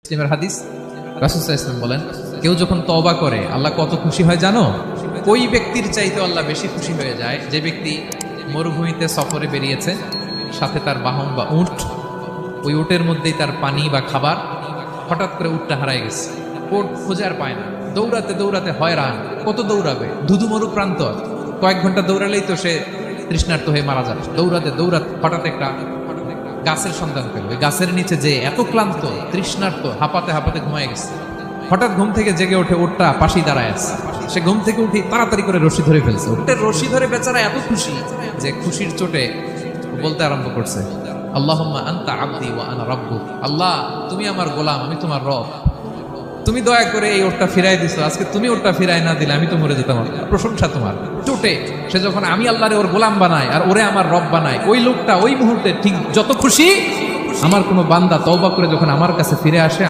মুসলিমের হাদিস, রাসূল সাল্লাল্লাহু আলাইহি ওয়াসাল্লাম বলেন, কেউ যখন তওবা করে আল্লাহ কত খুশি হয় জানো? ওই ব্যক্তির চাইতে আল্লাহ বেশি খুশি হয়ে যায় যে ব্যক্তি মরুভূমিতে সফরে বেরিয়েছে, সাথে তার বাহন বা উট, ওই উটের মধ্যেই তার পানি বা খাবার, হঠাৎ করে উটটা হারায় গেছে, উট খুঁজে আর পায় না, দৌড়াতে দৌড়াতে হয়রান, কত দৌড়াবে, ধুধু মরু প্রান্ত, কয়েক ঘন্টা দৌড়ালেই তো সে তৃষ্ণার্ত হয়ে মারা যাবে। দৌড়াতে দৌড়াতে হঠাৎ একটা গাছের সন্ধান পেল, ওই গাছের নিচে যে এত ক্লান্ত তৃষ্ণার্ত হাঁপাতে হাঁপাতে ঘুমায় গেছে। হঠাৎ ঘুম থেকে জেগে ওঠে, উটটা পাশেই দাঁড়ায় আছে, সে ঘুম থেকে উঠে তাড়াতাড়ি করে রশি ধরে ফেলছে। উটের রশি ধরে বেচারা এত খুশি যে খুশির চোটে বলতে আরম্ভ করছে, আল্লাহুম্মা আনতা আবদি ওয়া আনা রাব্বুক, আল্লাহ তুমি আমার গোলাম, আমি তোমার রব, তুমি দয়া করে এই ওটটা ফিরাই দিছো, আজকে তুমি ওটটা ফিরাই না দিলে আমি তো মরে যেতাম। প্রশংসা তোমার। চোটে সে যখন আমি আল্লাহরে ওর গোলাম বানাই আর ওরে আমার রব বানাই, ওই লোকটা ওই মুহূর্তে ঠিক যত খুশি, আমার কোনো বান্দা তওবা করে যখন আমার কাছে ফিরে আসে